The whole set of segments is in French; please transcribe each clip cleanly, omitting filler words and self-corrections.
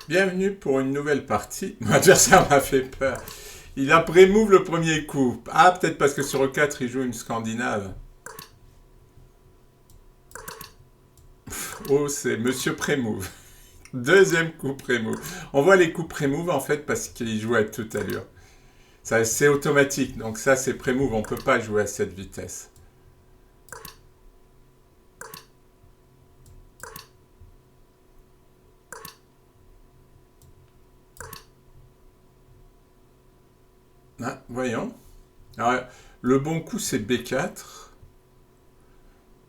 Bienvenue pour une nouvelle partie. Mon adversaire m'a fait peur. Il a pré-move le premier coup. Ah, peut-être parce que sur E4, il joue une Scandinave. Oh, c'est Monsieur Pré-move. Deuxième coup pré-move. On voit les coups pré-move en fait parce qu'il joue à toute allure. Ça, c'est automatique. Donc ça, c'est pré-move. On ne peut pas jouer à cette vitesse. Ah, voyons. Alors, le bon coup, c'est B4.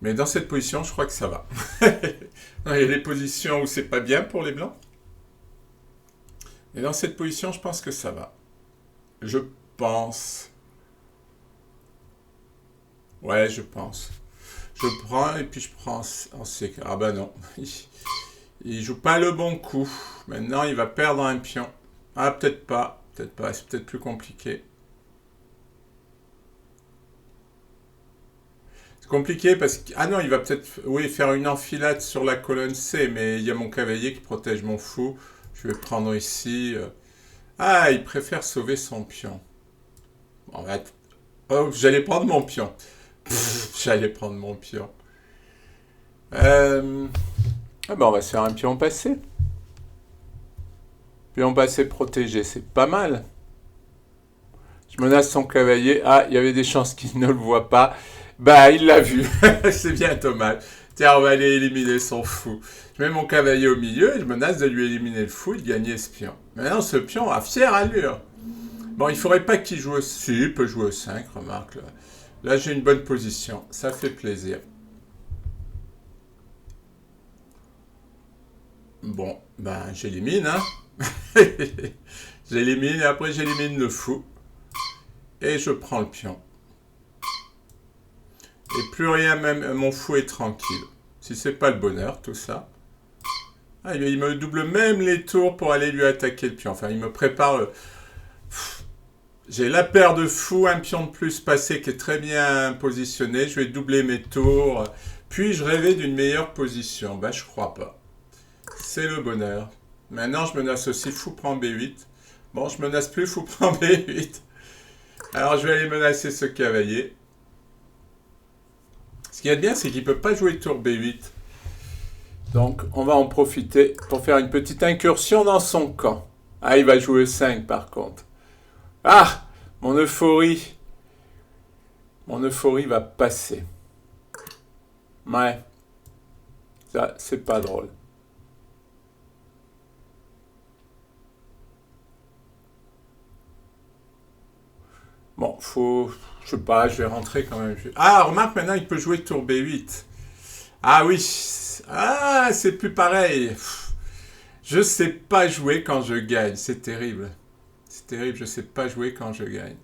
Mais dans cette position, je crois que ça va. Il y a des positions où c'est pas bien pour les blancs. Et dans cette position, je pense que ça va. Je pense. Ouais, je pense. Je prends et puis je prends en C. Ah bah non. Il joue pas le bon coup. Maintenant, il va perdre un pion. Ah, peut-être pas. Peut-être pas. C'est peut-être plus compliqué. C'est compliqué parce que... Ah non, il va peut-être oui, faire une enfilade sur la colonne C, mais il y a mon cavalier qui protège mon fou. Je vais prendre ici. Ah, il préfère sauver son pion. Bon, oh, j'allais prendre mon pion. J'allais prendre mon pion. Ah ben on va se faire un pion passé. Pion passé protégé, c'est pas mal. Je menace son cavalier. Ah, il y avait des chances qu'il ne le voit pas. Bah, il l'a vu. C'est bien dommage. Tiens, on va aller éliminer son fou. Je mets mon cavalier au milieu et je menace de lui éliminer le fou et de gagner ce pion. Maintenant, ce pion a fière allure. Bon, il faudrait pas qu'il joue au... Si, il peut jouer au 5, remarque. Là j'ai une bonne position. Ça fait plaisir. Bon, ben, j'élimine, hein. J'élimine et après j'élimine le fou. Et je prends le pion. Et plus rien, même mon fou est tranquille. Si c'est pas le bonheur, tout ça. Ah, il me double même les tours pour aller lui attaquer le pion. Enfin, il me prépare. J'ai la paire de fous, un pion de plus passé qui est très bien positionné. Je vais doubler mes tours. Puis-je rêver d'une meilleure position? Ben, je crois pas. C'est le bonheur. Maintenant, je menace aussi fou prend B8. Bon, je menace plus fou prend B8. Alors, je vais aller menacer ce cavalier. Ce qui est bien, c'est qu'il ne peut pas jouer tour B8. Donc, on va en profiter pour faire une petite incursion dans son camp. Ah, il va jouer 5 par contre. Ah, mon euphorie. Mon euphorie va passer. Ouais, ça, c'est pas drôle. Bon, faut... Je sais pas, je vais rentrer quand même. Ah, remarque, maintenant, il peut jouer tour B8. Ah oui. Ah, c'est plus pareil. Je sais pas jouer quand je gagne. C'est terrible. C'est terrible, je sais pas jouer quand je gagne.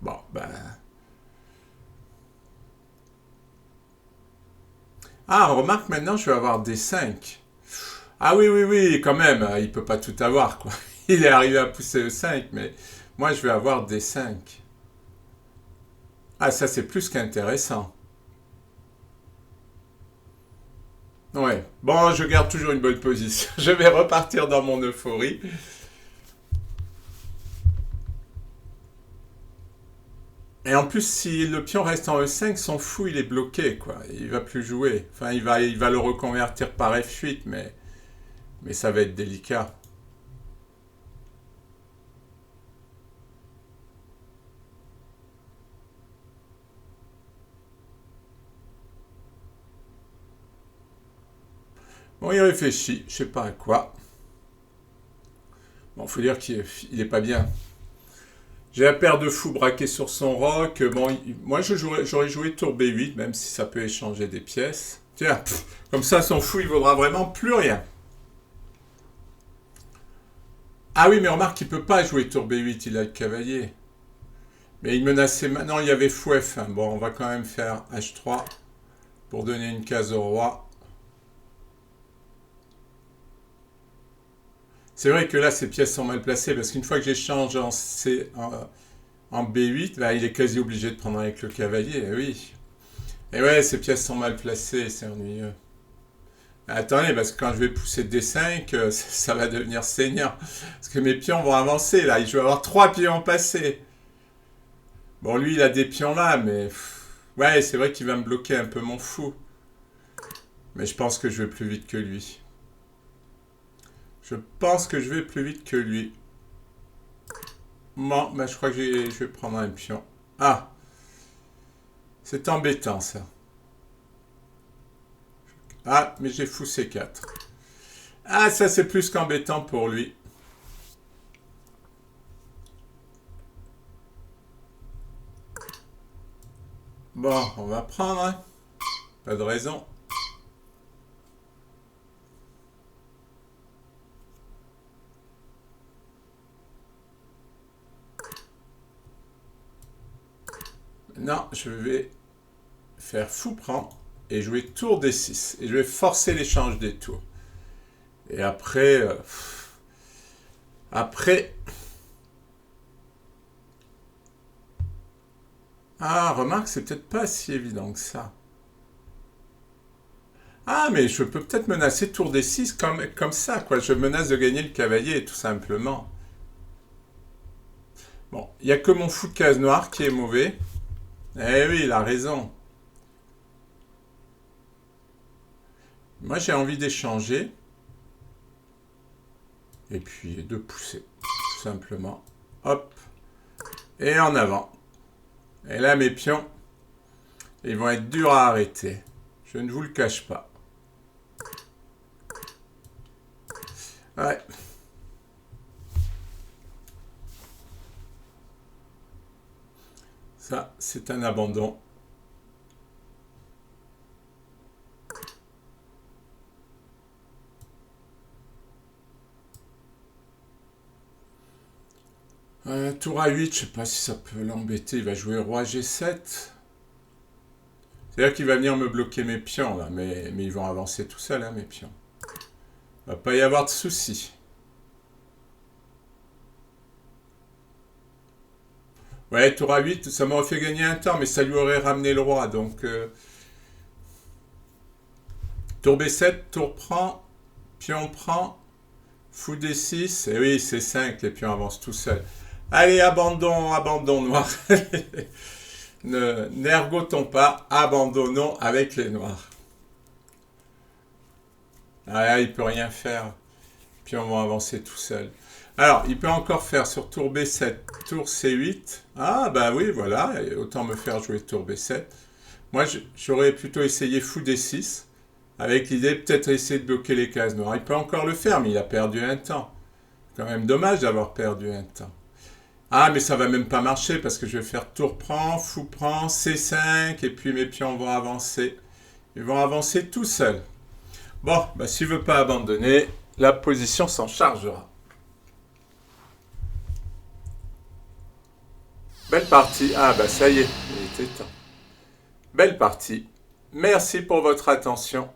Bon, ben... Ah, remarque, maintenant, je vais avoir des 5. Ah oui, oui, oui, quand même. Il peut pas tout avoir, quoi. Il est arrivé à pousser le 5, mais moi, je vais avoir des 5. Ah, ça, c'est plus qu'intéressant. Ouais. Bon, je garde toujours une bonne position. Je vais repartir dans mon euphorie. Et en plus, si le pion reste en E5, son fou, il est bloqué, quoi. Il va plus jouer. Enfin, il va le reconvertir par F8, mais ça va être délicat. Bon, il réfléchit, je sais pas à quoi. Bon, faut dire qu'il est pas bien. J'ai la paire de fous braquée sur son roc. Bon, moi, j'aurais joué tour B8, même si ça peut échanger des pièces. Tiens, comme ça, son fou, il vaudra vraiment plus rien. Ah oui, mais remarque qu'il peut pas jouer tour B8, il a le cavalier. Mais il menaçait maintenant, il y avait fou F1. Bon, on va quand même faire H3 pour donner une case au roi. C'est vrai que là, ces pièces sont mal placées parce qu'une fois que j'échange en B8, bah, il est quasi obligé de prendre avec le cavalier. Eh oui. Et ouais, ces pièces sont mal placées, c'est ennuyeux. Attendez, parce que quand je vais pousser D5, ça va devenir saignant. Parce que mes pions vont avancer, là. Je vais avoir 3 pions passés. Bon, lui, il a des pions là, mais... Ouais, c'est vrai qu'il va me bloquer un peu mon fou. Mais je pense que je vais plus vite que lui. Je pense que je vais plus vite que lui. Bon, bah, je crois que je vais prendre un pion. Ah, c'est embêtant, ça. Ah, mais j'ai fou C4. Ah, ça, c'est plus qu'embêtant pour lui. Bon, on va prendre, hein. Pas de raison. Non, je vais faire fou prend et jouer tour D6. Et je vais forcer l'échange des tours. Et après... après... Ah, remarque, c'est peut-être pas si évident que ça. Ah, mais je peux peut-être menacer tour D6 comme ça, quoi. Je menace de gagner le cavalier, tout simplement. Bon, il n'y a que mon fou de case noire qui est mauvais. Eh oui, il a raison. Moi, j'ai envie d'échanger. Et puis de pousser, tout simplement. Hop. Et en avant. Et là, mes pions, ils vont être durs à arrêter. Je ne vous le cache pas. Ouais. Ça, c'est un abandon. Tour A8, je sais pas si ça peut l'embêter. Il va jouer roi G7. C'est-à-dire qu'il va venir me bloquer mes pions, là. Mais ils vont avancer tout seuls, hein, mes pions. Il va pas y avoir de soucis. Ouais, tour A8, ça m'aurait fait gagner un temps, mais ça lui aurait ramené le roi. Donc, tour B7, tour prend, pion prend, fou D6. Et oui, C5, les pions avancent tout seuls. Allez, abandon, abandon noir. N'ergotons pas, abandonnons avec les noirs. Ah là, il peut rien faire. Puis on va avancer tout seul. Alors, il peut encore faire sur tour B7, tour C8. Ah, bah oui, voilà. Et autant me faire jouer tour B7. Moi, j'aurais plutôt essayé fou D6. Avec l'idée de peut-être essayer de bloquer les cases noires. Il peut encore le faire, mais il a perdu un temps. C'est quand même dommage d'avoir perdu un temps. Ah, mais ça va même pas marcher parce que je vais faire tour prend, fou prend, C5, et puis mes pions vont avancer. Ils vont avancer tout seuls. Bon, bah s'il veut pas abandonner, la position s'en chargera. Belle partie. Ah, bah ça y est, il était temps. Belle partie. Merci pour votre attention.